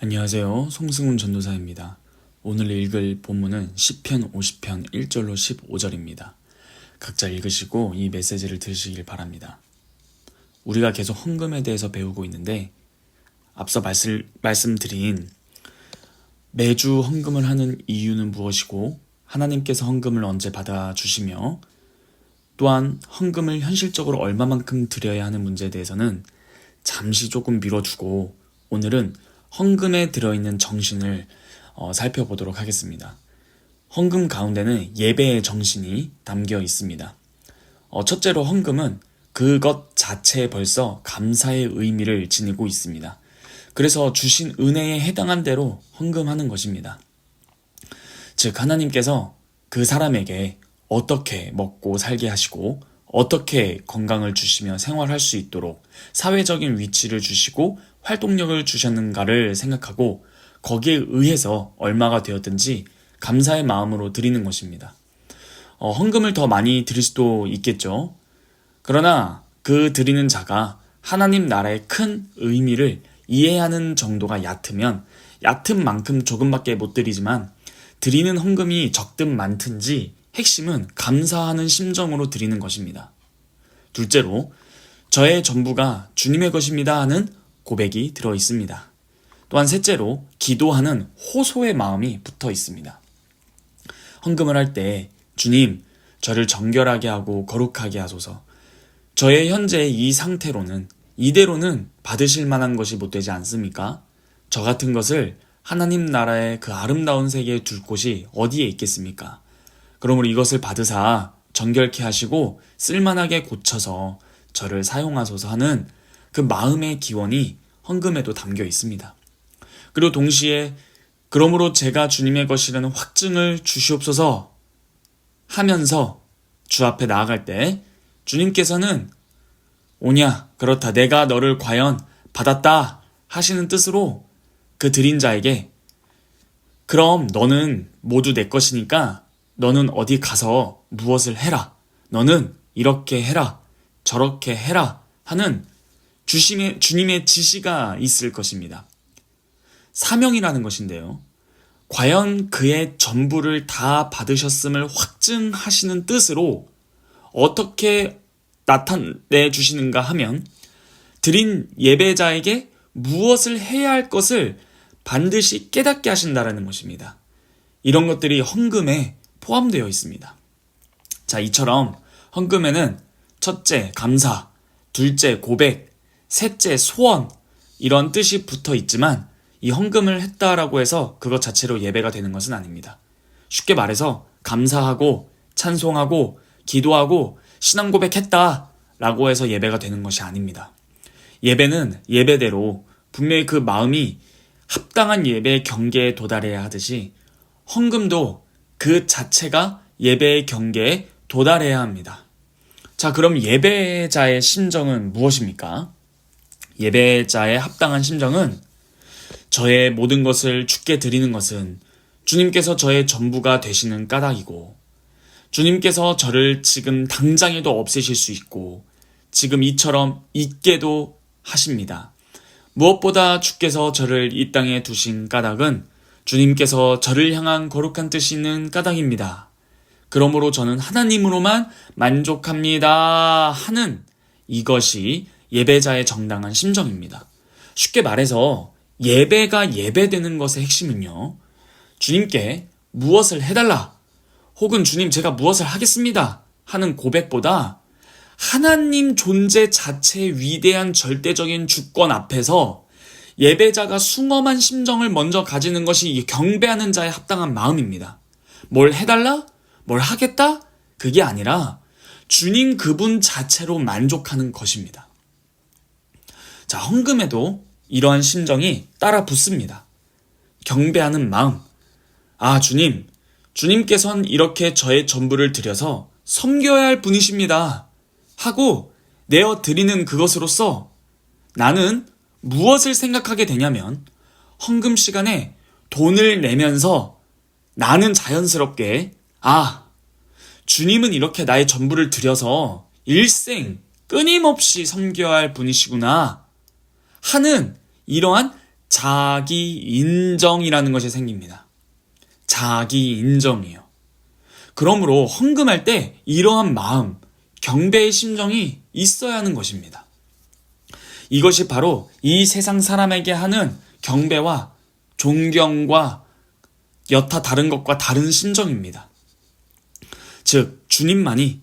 안녕하세요. 송승훈 전도사입니다. 오늘 읽을 본문은 시편 50편 1절로 15절입니다. 각자 읽으시고 이 메시지를 들으시길 바랍니다. 우리가 계속 헌금에 대해서 배우고 있는데 앞서 말씀드린 매주 헌금을 하는 이유는 무엇이고 하나님께서 헌금을 언제 받아주시며 또한 헌금을 현실적으로 얼마만큼 드려야 하는 문제에 대해서는 잠시 조금 미뤄두고 오늘은 헌금에 들어있는 정신을 살펴보도록 하겠습니다. 헌금 가운데는 예배의 정신이 담겨 있습니다. 첫째로 헌금은 그것 자체에 벌써 감사의 의미를 지니고 있습니다. 그래서 주신 은혜에 해당한 대로 헌금하는 것입니다. 즉 하나님께서 그 사람에게 어떻게 먹고 살게 하시고 어떻게 건강을 주시며 생활할 수 있도록 사회적인 위치를 주시고 활동력을 주셨는가를 생각하고 거기에 의해서 얼마가 되었든지 감사의 마음으로 드리는 것입니다. 헌금을 더 많이 드릴 수도 있겠죠. 그러나 그 드리는 자가 하나님 나라의 큰 의미를 이해하는 정도가 얕으면 얕은 만큼 조금밖에 못 드리지만 드리는 헌금이 적든 많든지 핵심은 감사하는 심정으로 드리는 것입니다. 둘째로 저의 전부가 주님의 것입니다 하는 고백이 들어 있습니다. 또한 셋째로 기도하는 호소의 마음이 붙어 있습니다. 헌금을 할 때 주님 저를 정결하게 하고 거룩하게 하소서. 저의 현재 이 상태로는 이대로는 받으실 만한 것이 못 되지 않습니까? 저 같은 것을 하나님 나라의 그 아름다운 세계에 둘 곳이 어디에 있겠습니까? 그러므로 이것을 받으사 정결케 하시고 쓸만하게 고쳐서 저를 사용하소서 하는 그 마음의 기원이 헌금에도 담겨 있습니다. 그리고 동시에 그러므로 제가 주님의 것이라는 확증을 주시옵소서 하면서 주 앞에 나아갈 때 주님께서는 오냐 그렇다 내가 너를 과연 받았다 하시는 뜻으로 그 드린 자에게 그럼 너는 모두 내 것이니까 너는 어디 가서 무엇을 해라. 너는 이렇게 해라. 저렇게 해라. 하는 주님의 지시가 있을 것입니다. 사명이라는 것인데요. 과연 그의 전부를 다 받으셨음을 확증하시는 뜻으로 어떻게 나타내 주시는가 하면 드린 예배자에게 무엇을 해야 할 것을 반드시 깨닫게 하신다라는 것입니다. 이런 것들이 헌금에 포함되어 있습니다. 자, 이처럼 헌금에는 첫째 감사, 둘째 고백, 셋째 소원 이런 뜻이 붙어 있지만 이 헌금을 했다라고 해서 그것 자체로 예배가 되는 것은 아닙니다. 쉽게 말해서 감사하고 찬송하고 기도하고 신앙 고백했다라고 해서 예배가 되는 것이 아닙니다. 예배는 예배대로 분명히 그 마음이 합당한 예배의 경계에 도달해야 하듯이 헌금도 그 자체가 예배의 경계에 도달해야 합니다. 자, 그럼 예배자의 심정은 무엇입니까? 예배자의 합당한 심정은 저의 모든 것을 주께 드리는 것은 주님께서 저의 전부가 되시는 까닭이고 주님께서 저를 지금 당장에도 없애실 수 있고 지금 이처럼 있게도 하십니다. 무엇보다 주께서 저를 이 땅에 두신 까닭은 주님께서 저를 향한 거룩한 뜻이 있는 까닭입니다. 그러므로 저는 하나님으로만 만족합니다 하는 이것이 예배자의 정당한 심정입니다. 쉽게 말해서 예배가 예배되는 것의 핵심은요. 주님께 무엇을 해달라 혹은 주님 제가 무엇을 하겠습니다 하는 고백보다 하나님 존재 자체의 위대한 절대적인 주권 앞에서 예배자가 숭엄한 심정을 먼저 가지는 것이 경배하는 자의 합당한 마음입니다. 뭘 해달라? 뭘 하겠다? 그게 아니라 주님 그분 자체로 만족하는 것입니다. 자, 헌금에도 이러한 심정이 따라 붙습니다. 경배하는 마음. 아, 주님께서는 이렇게 저의 전부를 드려서 섬겨야 할 분이십니다. 하고 내어 드리는 그것으로서 나는 무엇을 생각하게 되냐면 헌금 시간에 돈을 내면서 나는 자연스럽게 주님은 이렇게 나의 전부를 드려서 일생 끊임없이 섬겨야 할 분이시구나 하는 이러한 자기 인정이라는 것이 생깁니다. 자기 인정이요. 그러므로 헌금할 때 이러한 마음, 경배의 심정이 있어야 하는 것입니다. 이것이 바로 이 세상 사람에게 하는 경배와 존경과 여타 다른 것과 다른 심정입니다. 즉, 주님만이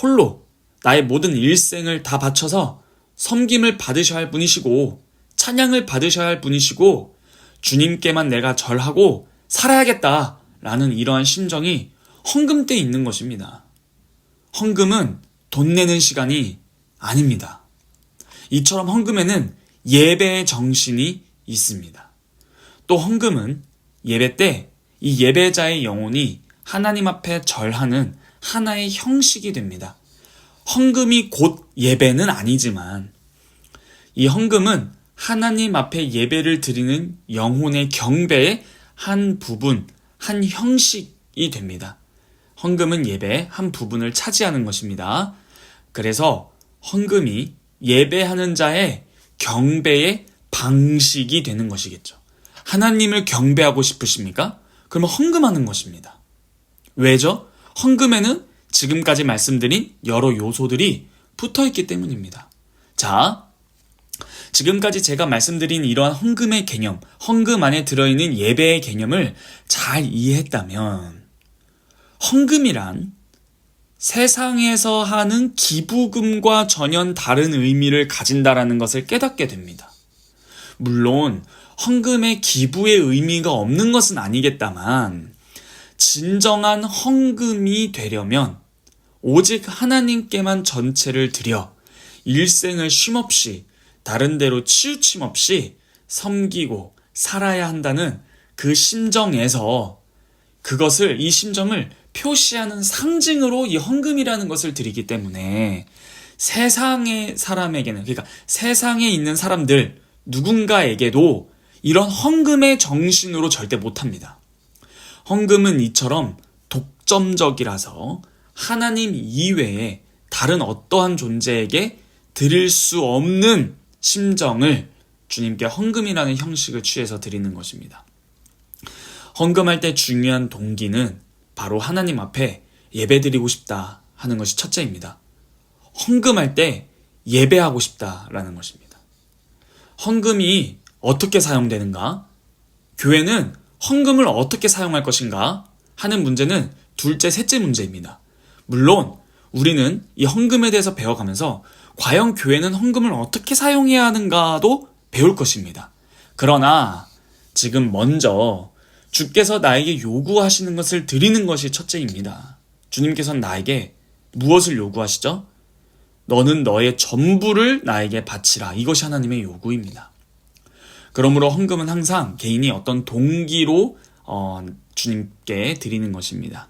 홀로 나의 모든 일생을 다 바쳐서 섬김을 받으셔야 할 분이시고 찬양을 받으셔야 할 분이시고 주님께만 내가 절하고 살아야겠다라는 이러한 심정이 헌금 때 있는 것입니다. 헌금은 돈 내는 시간이 아닙니다. 이처럼 헌금에는 예배의 정신이 있습니다. 또 헌금은 예배 때 이 예배자의 영혼이 하나님 앞에 절하는 하나의 형식이 됩니다. 헌금이 곧 예배는 아니지만 이 헌금은 하나님 앞에 예배를 드리는 영혼의 경배의 한 부분, 한 형식이 됩니다. 헌금은 예배의 한 부분을 차지하는 것입니다. 그래서 헌금이 예배하는 자의 경배의 방식이 되는 것이겠죠. 하나님을 경배하고 싶으십니까? 그러면 헌금하는 것입니다. 왜죠? 헌금에는 지금까지 말씀드린 여러 요소들이 붙어있기 때문입니다. 자, 지금까지 제가 말씀드린 이러한 헌금의 개념, 헌금 안에 들어있는 예배의 개념을 잘 이해했다면 헌금이란 세상에서 하는 기부금과 전혀 다른 의미를 가진다라는 것을 깨닫게 됩니다. 물론 헌금에 기부의 의미가 없는 것은 아니겠다만 진정한 헌금이 되려면 오직 하나님께만 전체를 드려 일생을 쉼없이 다른 데로 치우침 없이 섬기고 살아야 한다는 그 심정에서 이 심정을 표시하는 상징으로 이 헌금이라는 것을 드리기 때문에 세상의 사람에게는, 그러니까 세상에 있는 사람들 누군가에게도 이런 헌금의 정신으로 절대 못합니다. 헌금은 이처럼 독점적이라서 하나님 이외에 다른 어떠한 존재에게 드릴 수 없는 심정을 주님께 헌금이라는 형식을 취해서 드리는 것입니다. 헌금할 때 중요한 동기는 바로 하나님 앞에 예배드리고 싶다 하는 것이 첫째입니다. 헌금할 때 예배하고 싶다라는 것입니다. 헌금이 어떻게 사용되는가? 교회는 헌금을 어떻게 사용할 것인가? 하는 문제는 둘째, 셋째 문제입니다. 물론 우리는 이 헌금에 대해서 배워가면서 과연 교회는 헌금을 어떻게 사용해야 하는가도 배울 것입니다. 그러나 지금 먼저 주께서 나에게 요구하시는 것을 드리는 것이 첫째입니다. 주님께서는 나에게 무엇을 요구하시죠? 너는 너의 전부를 나에게 바치라. 이것이 하나님의 요구입니다. 그러므로 헌금은 항상 개인이 어떤 동기로 주님께 드리는 것입니다.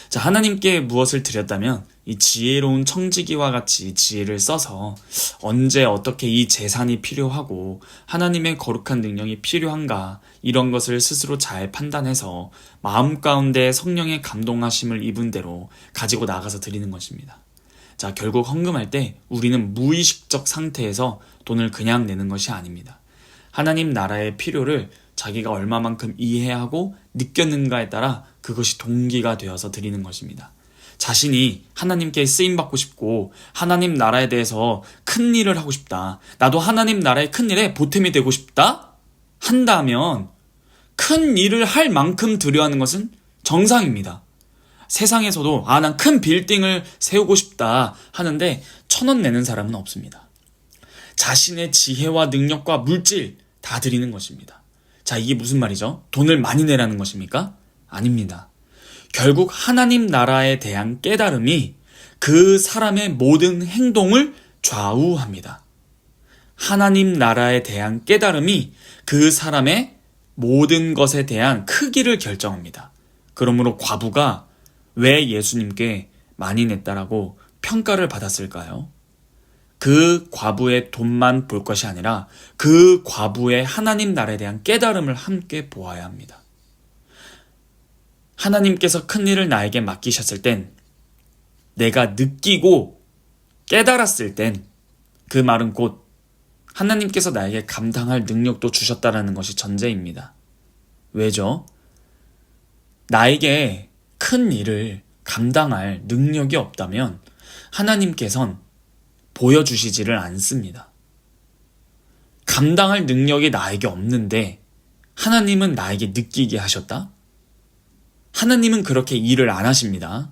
자, 하나님께 무엇을 드렸다면 이 지혜로운 청지기와 같이 지혜를 써서 언제 어떻게 이 재산이 필요하고 하나님의 거룩한 능력이 필요한가 이런 것을 스스로 잘 판단해서 마음 가운데 성령의 감동하심을 입은 대로 가지고 나가서 드리는 것입니다. 자, 결국 헌금할 때 우리는 무의식적 상태에서 돈을 그냥 내는 것이 아닙니다. 하나님 나라의 필요를 자기가 얼마만큼 이해하고 느꼈는가에 따라 그것이 동기가 되어서 드리는 것입니다. 자신이 하나님께 쓰임받고 싶고 하나님 나라에 대해서 큰 일을 하고 싶다. 나도 하나님 나라의 큰 일에 보탬이 되고 싶다? 한다면 큰 일을 할 만큼 드려야 하는 것은 정상입니다. 세상에서도 난 큰 빌딩을 세우고 싶다 하는데 1,000원 내는 사람은 없습니다. 자신의 지혜와 능력과 물질 다 드리는 것입니다. 자, 이게 무슨 말이죠? 돈을 많이 내라는 것입니까? 아닙니다. 결국 하나님 나라에 대한 깨달음이 그 사람의 모든 행동을 좌우합니다. 하나님 나라에 대한 깨달음이 그 사람의 모든 것에 대한 크기를 결정합니다. 그러므로 과부가 왜 예수님께 많이 냈다라고 평가를 받았을까요? 그 과부의 돈만 볼 것이 아니라 그 과부의 하나님 나라에 대한 깨달음을 함께 보아야 합니다. 하나님께서 큰 일을 나에게 맡기셨을 땐 내가 느끼고 깨달았을 땐 그 말은 곧 하나님께서 나에게 감당할 능력도 주셨다라는 것이 전제입니다. 왜죠? 나에게 큰 일을 감당할 능력이 없다면 하나님께선 보여주시지를 않습니다. 감당할 능력이 나에게 없는데 하나님은 나에게 느끼게 하셨다? 하나님은 그렇게 일을 안 하십니다.